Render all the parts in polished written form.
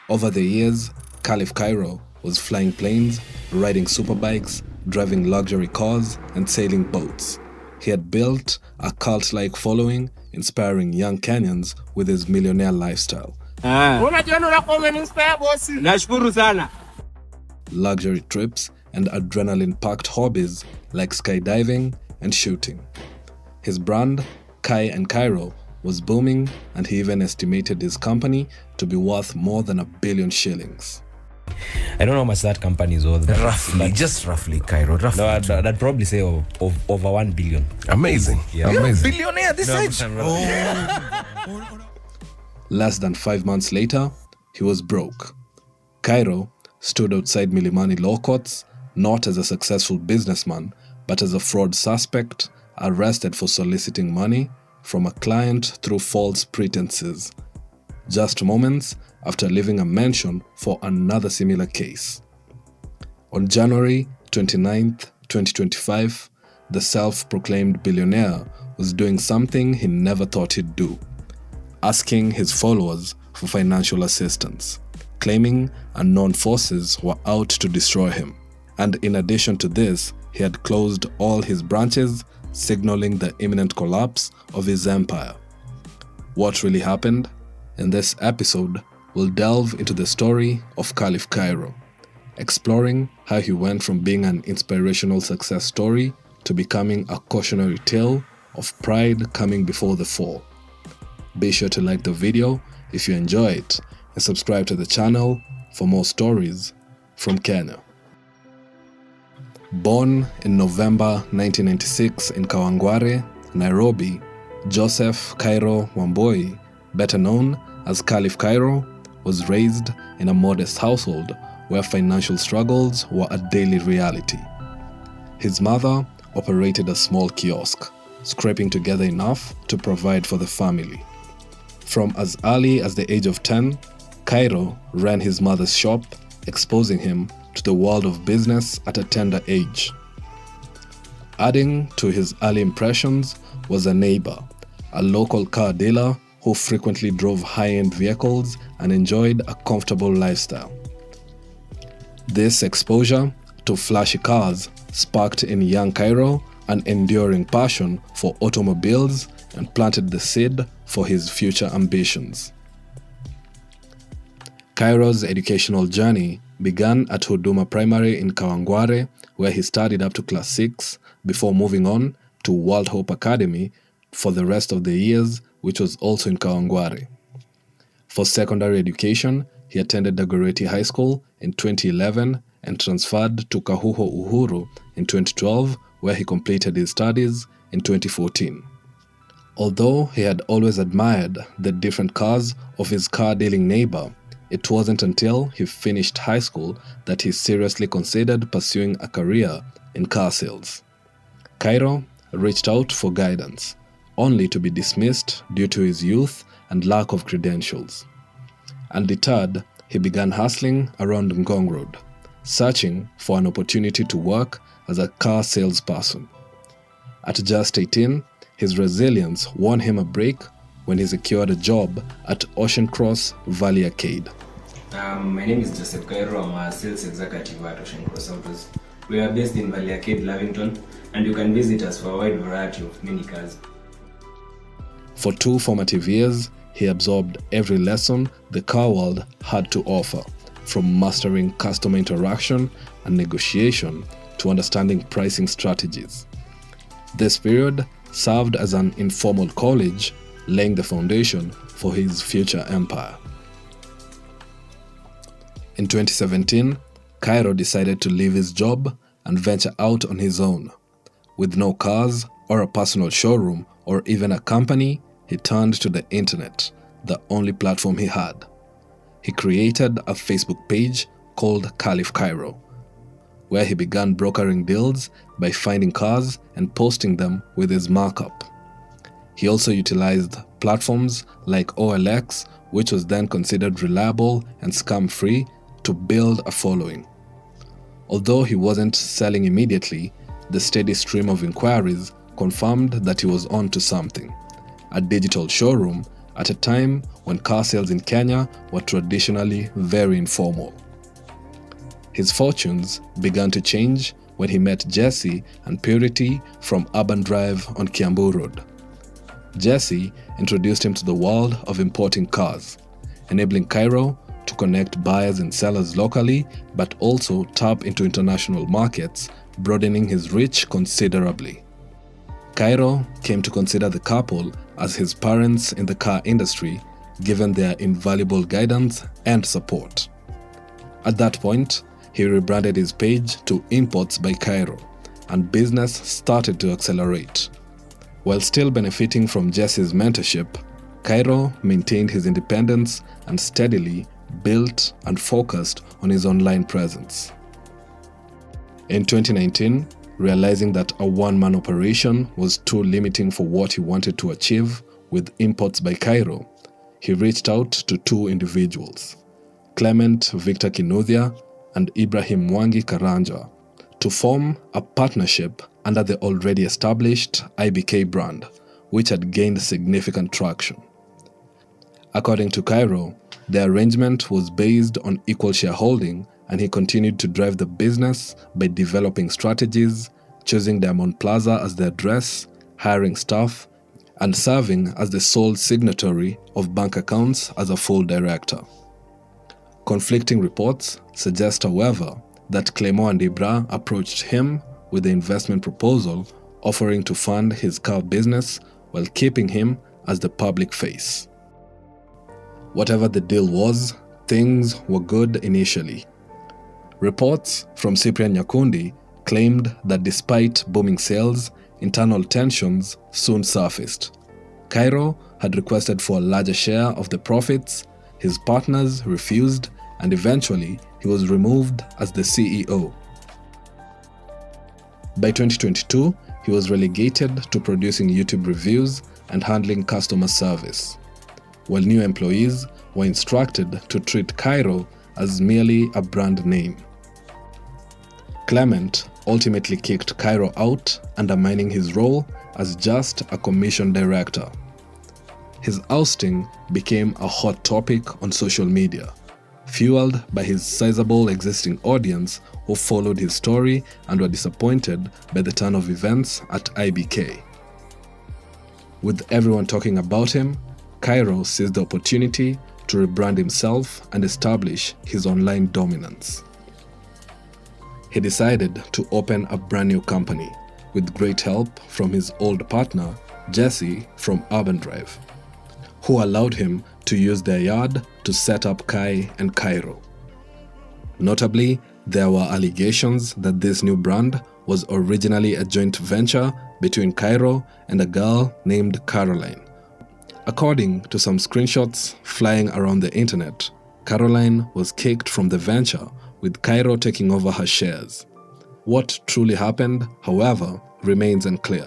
Over the years, Khalif Kairo was flying planes, riding superbikes, driving luxury cars, and sailing boats. He had built a cult-like following, inspiring young Kenyans with his millionaire lifestyle. Luxury trips and adrenaline-packed hobbies like skydiving and shooting. His brand, Kai and Kairo, was booming, and he even estimated his company to be worth more than $1 billion. I don't know how much that company is worth. Just roughly, Kairo. Roughly. No, I'd probably say of over 1 billion. Amazing. Yeah. Amazing. Billionaire this age. Less than 5 months later, he was broke. Kairo stood outside Milimani law courts, not as a successful businessman, but as a fraud suspect, arrested for soliciting money from a client through false pretenses, just moments after leaving a mansion for another similar case. On January 29, 2025, the self-proclaimed billionaire was doing something he never thought he'd do, asking his followers for financial assistance, claiming unknown forces were out to destroy him. And in addition to this, he had closed all his branches, signaling the imminent collapse of his empire. What really happened? In this episode, we'll delve into the story of Khalif Kairo, exploring how he went from being an inspirational success story to becoming a cautionary tale of pride coming before the fall. Be sure to like the video if you enjoy it and subscribe to the channel for more stories from Kenya. Born in November 1996 in Kawangware, Nairobi, Joseph Kairo Wamboi, better known as Khalif Kairo, was raised in a modest household where financial struggles were a daily reality. His mother operated a small kiosk, scraping together enough to provide for the family. From as early as the age of 10, Kairo ran his mother's shop, exposing him to the world of business at a tender age. Adding to his early impressions was a neighbor, a local car dealer who frequently drove high-end vehicles and enjoyed a comfortable lifestyle. This exposure to flashy cars sparked in young Kairo an enduring passion for automobiles and planted the seed for his future ambitions. Kairo's educational journey began at Huduma Primary in Kawangware, where he studied up to class 6 before moving on to World Hope Academy for the rest of the years, which was also in Kawangware. For secondary education, he attended Dagoretti High School in 2011 and transferred to Kahuho Uhuru in 2012, where he completed his studies in 2014. Although he had always admired the different cars of his car-dealing neighbor, it wasn't until he finished high school that he seriously considered pursuing a career in car sales. Kairo reached out for guidance, only to be dismissed due to his youth and lack of credentials. Undeterred, he began hustling around Ngong Road, searching for an opportunity to work as a car salesperson. At just 18, his resilience won him a break when he secured a job at Ocean Cross Valley Arcade. My name is Joseph Kairo. I'm a sales executive at Ocean Cross Autos. We are based in Valley Arcade, Lavington, and you can visit us for a wide variety of mini cars. For 2 formative years, he absorbed every lesson the car world had to offer, from mastering customer interaction and negotiation to understanding pricing strategies. This period served as an informal college, laying the foundation for his future empire. In 2017, Kairo decided to leave his job and venture out on his own. With no cars or a personal showroom or even a company, he turned to the internet, the only platform he had. He created a Facebook page called Khalif Kairo, where he began brokering deals by finding cars and posting them with his markup. He also utilized platforms like OLX, which was then considered reliable and scam-free, to build a following. Although he wasn't selling immediately, the steady stream of inquiries confirmed that he was on to something. A digital showroom at a time when car sales in Kenya were traditionally very informal. His fortunes began to change when he met Jesse and Purity from Urban Drive on Kiambu Road. Jesse introduced him to the world of importing cars, enabling Kairo to connect buyers and sellers locally, but also tap into international markets, broadening his reach considerably. Kairo came to consider the couple as his parents in the car industry, given their invaluable guidance and support. At that point, he rebranded his page to Imports by Kairo, and business started to accelerate. While still benefiting from Jesse's mentorship, Kairo maintained his independence and steadily built and focused on his online presence. In 2019, realizing that a one-man operation was too limiting for what he wanted to achieve with Imports by Kairo, he reached out to two individuals, Clement Victor Kinuthia and Ibrahim Mwangi Karanja, to form a partnership under the already established IBK brand, which had gained significant traction. According to Kairo, the arrangement was based on equal shareholding, and he continued to drive the business by developing strategies, choosing Diamond Plaza as the address, hiring staff, and serving as the sole signatory of bank accounts as a full director. Conflicting reports suggest, however, that Clément and Ibra approached him with the investment proposal, offering to fund his car business while keeping him as the public face. Whatever the deal was, things were good initially. Reports from Cyprian Nyakundi claimed that despite booming sales, internal tensions soon surfaced. Kairo had requested for a larger share of the profits, his partners refused, and eventually he was removed as the CEO. By 2022, he was relegated to producing YouTube reviews and handling customer service, while new employees were instructed to treat Kairo as merely a brand name. Clement ultimately kicked Kairo out, undermining his role as just a commission director. His ousting became a hot topic on social media, fueled by his sizable existing audience who followed his story and were disappointed by the turn of events at IBK. With everyone talking about him, Kairo seized the opportunity to rebrand himself and establish his online dominance. He decided to open a brand new company with great help from his old partner, Jesse from Urban Drive, who allowed him to use their yard to set up Kai and Kairo. Notably, there were allegations that this new brand was originally a joint venture between Kairo and a girl named Caroline. According to some screenshots flying around the internet, Caroline was kicked from the venture, with Kairo taking over her shares. What truly happened, however, remains unclear.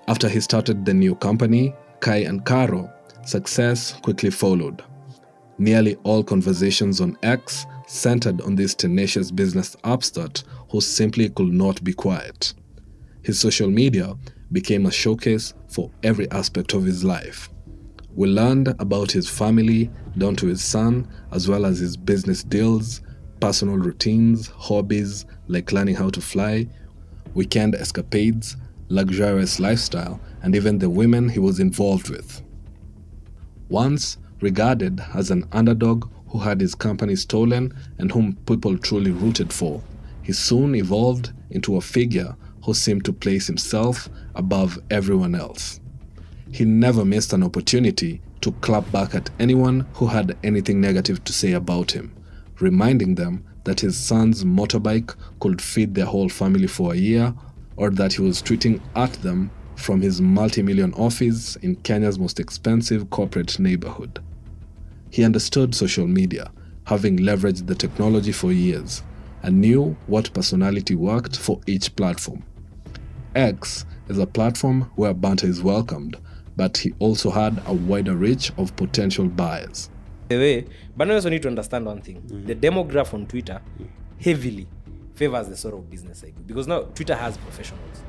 After he started the new company, Kai and Kairo, success quickly followed. Nearly all conversations on X centered on this tenacious business upstart who simply could not be quiet. His social media became a showcase for every aspect of his life. We learned about his family down to his son, as well as his business deals, personal routines, hobbies like learning how to fly, weekend escapades, luxurious lifestyle, and even the women he was involved with. Once regarded as an underdog who had his company stolen and whom people truly rooted for, he soon evolved into a figure who seemed to place himself above everyone else. He never missed an opportunity to clap back at anyone who had anything negative to say about him, reminding them that his son's motorbike could feed their whole family for a year, or that he was tweeting at them from his multi-million office in Kenya's most expensive corporate neighborhood. He understood social media, having leveraged the technology for years, and knew what personality worked for each platform. X is a platform where banter is welcomed, but he also had a wider reach of potential buyers. The way, but I also need to understand one thing. The demographic on Twitter heavily favors the sort of business I do. Because now Twitter has professionals.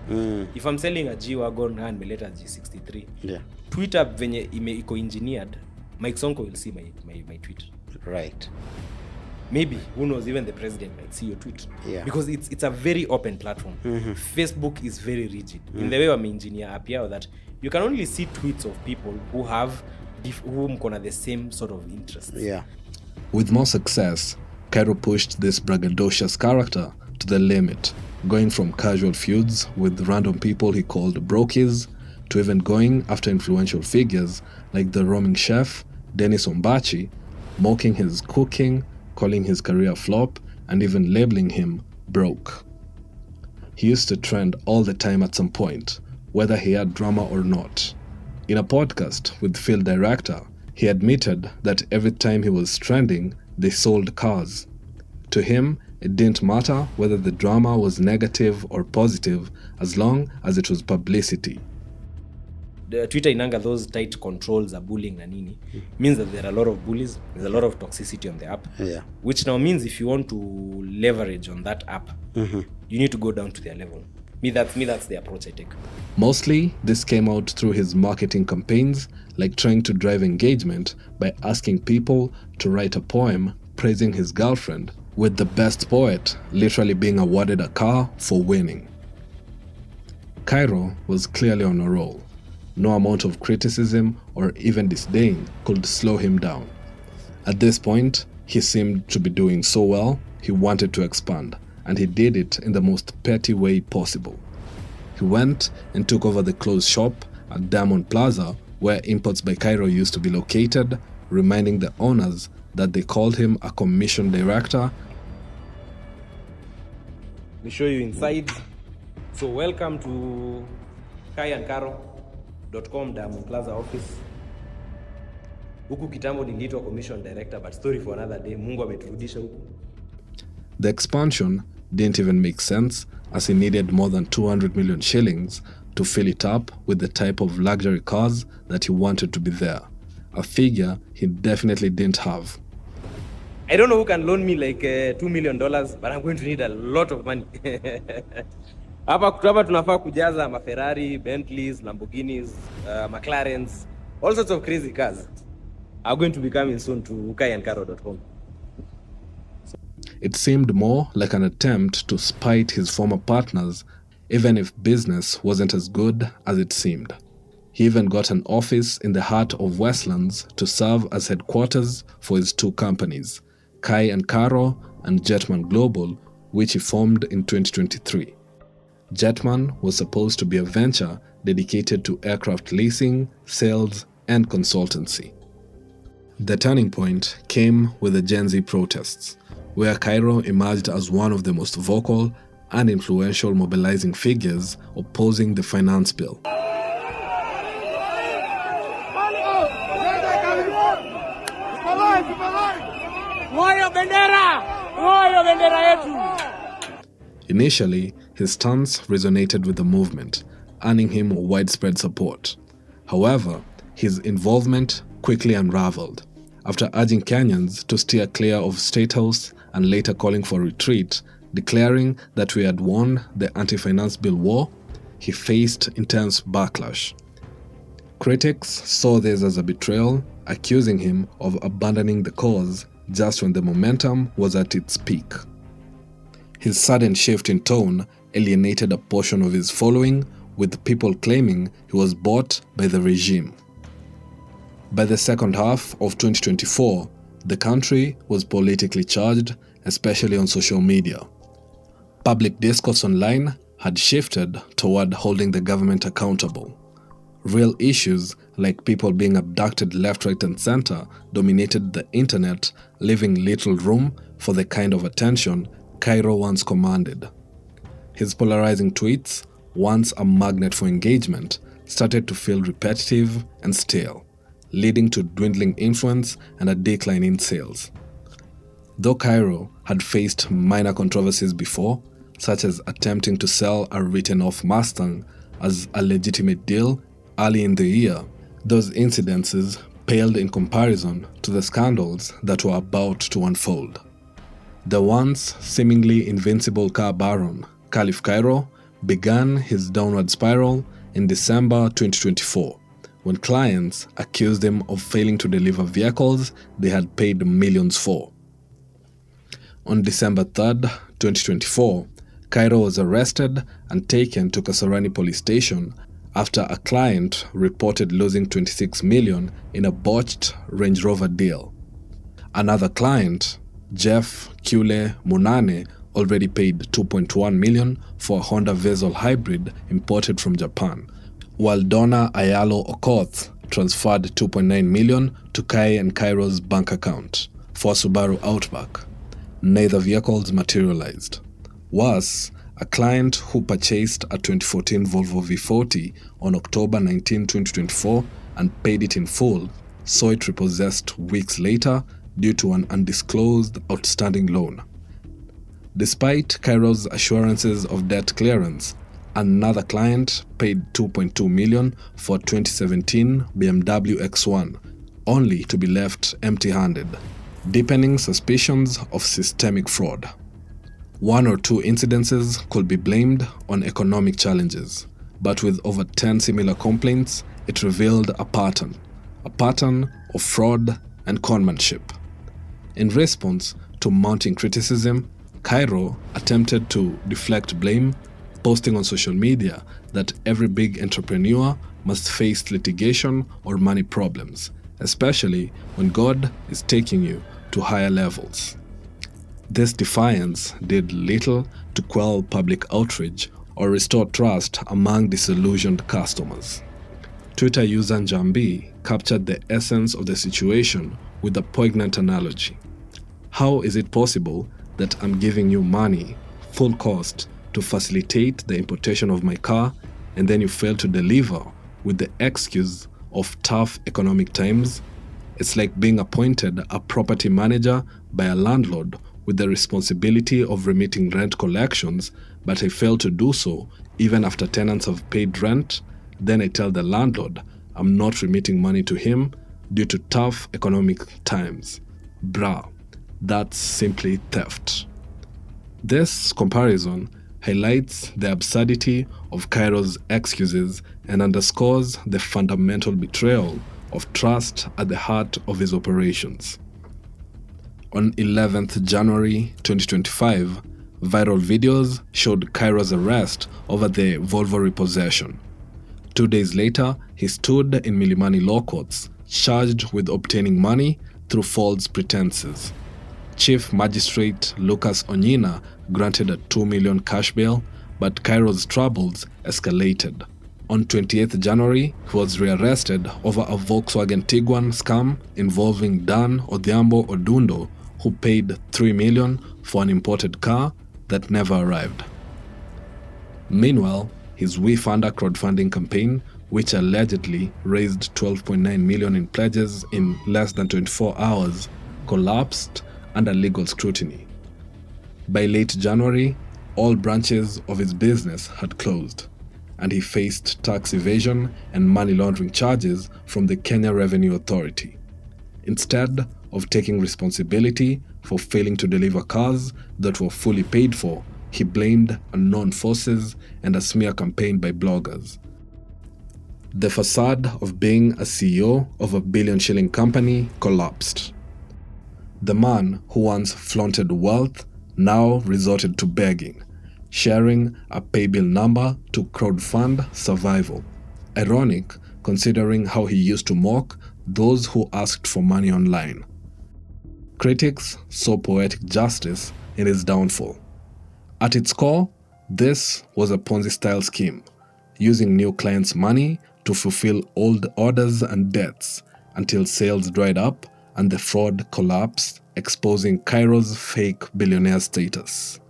If I'm selling a G-Wagon and nimeleta G63, Twitter venye iko engineered, Mike Sonko will see my tweet. Right. Maybe, who knows, even the president might see your tweet. Yeah. Because it's a very open platform. Facebook is very rigid. In the way I'm engineer app here, that you can only see tweets of people who have who mkona the same sort of interests. Yeah. With more success, Kairo pushed this braggadocious character to the limit, going from casual feuds with random people he called brokies, to even going after influential figures like the roaming chef Dennis Ombachi, mocking his cooking, calling his career a flop, and even labeling him broke. He used to trend all the time at some point, whether he had drama or not. In a podcast with Phil Director, he admitted that every time he was trending, they sold cars. To him, it didn't matter whether the drama was negative or positive as long as it was publicity. The Twitter inanga those tight controls are bullying na nini means that there are a lot of bullies, there's a lot of toxicity on the app, which now means if you want to leverage on that app, you need to go down to their level. That's the approach I take. Mostly, this came out through his marketing campaigns, like trying to drive engagement by asking people to write a poem praising his girlfriend, with the best poet literally being awarded a car for winning. Kairo was clearly on a roll. No amount of criticism or even disdain could slow him down. At this point, he seemed to be doing so well, he wanted to expand, and he did it in the most petty way possible. He went and took over the clothes shop at Diamond Plaza, where Imports by Kairo used to be located, reminding the owners that they called him a commission director. We show you inside. So welcome to kaiandkaro.com Diamond Plaza office. Huku kitambo niliitwa commission director, but story for another day. Mungu ameturudisha huku. The expansion didn't even make sense, as he needed more than 200 million shillings to fill it up with the type of luxury cars that he wanted to be there, a figure he definitely didn't have. I don't know who can loan me like $2 million, but I'm going to need a lot of money. Hapa tunafaa kujaza Ferrari, Bentleys, Lamborghinis, McLarens, all sorts of crazy cars are going to be coming soon to kaiandkaro.com. It seemed more like an attempt to spite his former partners, even if business wasn't as good as it seemed. He even got an office in the heart of Westlands to serve as headquarters for his two companies, Kai and Karo and Jetman Global, which he formed in 2023. Jetman was supposed to be a venture dedicated to aircraft leasing, sales, and consultancy. The turning point came with the Gen Z protests, where Kairo emerged as one of the most vocal and influential mobilizing figures opposing the finance bill. Initially, his stance resonated with the movement, earning him widespread support. However, his involvement quickly unraveled. After urging Kenyans to steer clear of State House and later calling for retreat, declaring that we had won the anti-finance bill war, he faced intense backlash. Critics saw this as a betrayal, accusing him of abandoning the cause just when the momentum was at its peak. His sudden shift in tone alienated a portion of his following, with people claiming he was bought by the regime. By the second half of 2024, the country was politically charged, especially on social media. Public discourse online had shifted toward holding the government accountable. Real issues like people being abducted left, right, and center dominated the internet, leaving little room for the kind of attention Kairo once commanded. His polarizing tweets, once a magnet for engagement, started to feel repetitive and stale, leading to dwindling influence and a decline in sales. Though Kairo had faced minor controversies before, such as attempting to sell a written-off Mustang as a legitimate deal early in the year, those incidences paled in comparison to the scandals that were about to unfold. The once seemingly invincible car baron, Khalif Kairo, began his downward spiral in December 2024, when clients accused him of failing to deliver vehicles they had paid millions for. On December 3rd, 2024, Kairo was arrested and taken to Kasarani police station after a client reported losing 26 million in a botched Range Rover deal. Another client, Jeff Kule Munane, already paid 2.1 million for a Honda Vezel hybrid imported from Japan, while Donna Ayalo Okoth transferred 2.9 million to Kai and Kairo's bank account for a Subaru Outback. Neither vehicles materialized. Worse, a client who purchased a 2014 Volvo V40 on October 19, 2024 and paid it in full saw it repossessed weeks later due to an undisclosed outstanding loan. Despite Kairo's assurances of debt clearance, another client paid 2.2 million for 2017 BMW X1, only to be left empty-handed, deepening suspicions of systemic fraud. One or two incidences could be blamed on economic challenges, but with over 10 similar complaints, it revealed a pattern of fraud and conmanship. In response to mounting criticism, Kairo attempted to deflect blame, posting on social media that every big entrepreneur must face litigation or money problems, especially when God is taking you to higher levels. This defiance did little to quell public outrage or restore trust among disillusioned customers. Twitter user Njambi captured the essence of the situation with a poignant analogy. How is it possible that I'm giving you money, full cost, to facilitate the importation of my car, and then you fail to deliver with the excuse of tough economic times? It's like being appointed a property manager by a landlord with the responsibility of remitting rent collections, but I fail to do so even after tenants have paid rent. Then I tell the landlord I'm not remitting money to him due to tough economic times. Bruh, that's simply theft. This comparison highlights the absurdity of Kairo's excuses and underscores the fundamental betrayal of trust at the heart of his operations. On 11th January 2025, viral videos showed Kairo's arrest over the Volvo repossession. 2 days later, he stood in Milimani law courts, charged with obtaining money through false pretenses. Chief Magistrate Lucas Onyina granted a 2 million cash bail, but Kairo's troubles escalated. On 28th January, he was rearrested over a Volkswagen Tiguan scam involving Dan Odhiambo Odundo, who paid 3 million for an imported car that never arrived. Meanwhile, his WeFunder crowdfunding campaign, which allegedly raised 12.9 million in pledges in less than 24 hours, collapsed under legal scrutiny. By late January, all branches of his business had closed, and he faced tax evasion and money laundering charges from the Kenya Revenue Authority. Instead of taking responsibility for failing to deliver cars that were fully paid for, he blamed unknown forces and a smear campaign by bloggers. The facade of being a CEO of a billion-shilling company collapsed. The man who once flaunted wealth now resorted to begging, sharing a paybill number to crowdfund survival. Ironic, considering how he used to mock those who asked for money online. Critics saw poetic justice in his downfall. At its core, this was a Ponzi-style scheme, using new clients' money to fulfill old orders and debts until sales dried up and the fraud collapsed, exposing Kairo's fake billionaire status.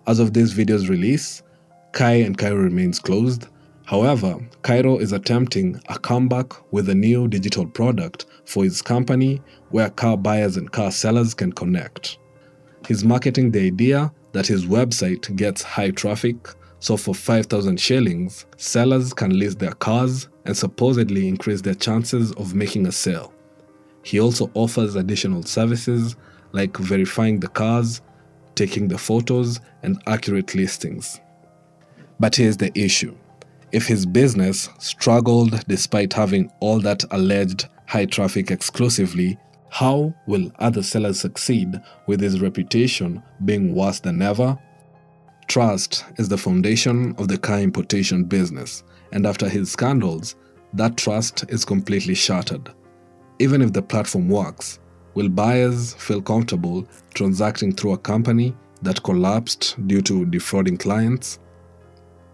As of this video's release, Kai and Kairo remains closed. However, Kairo is attempting a comeback with a new digital product for his company where car buyers and car sellers can connect. He's marketing the idea that his website gets high traffic, so for 5,000 shillings, sellers can list their cars and supposedly increase their chances of making a sale. He also offers additional services like verifying the cars, taking the photos and accurate listings. But here's the issue. If his business struggled despite having all that alleged high traffic exclusively, how will other sellers succeed with his reputation being worse than ever? Trust is the foundation of the car importation business, and after his scandals, that trust is completely shattered. Even if the platform works, will buyers feel comfortable transacting through a company that collapsed due to defrauding clients?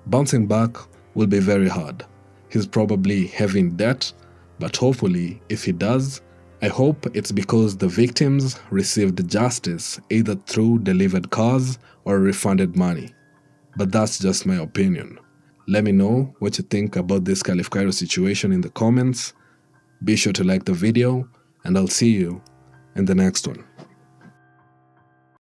Bouncing back will be very hard. He's probably heavy in debt, but hopefully, if he does, I hope it's because the victims received justice either through delivered cars or refunded money. But that's just my opinion. Let me know what you think about this Khalif Kairo situation in the comments. Be sure to like the video, and I'll see you in the next one.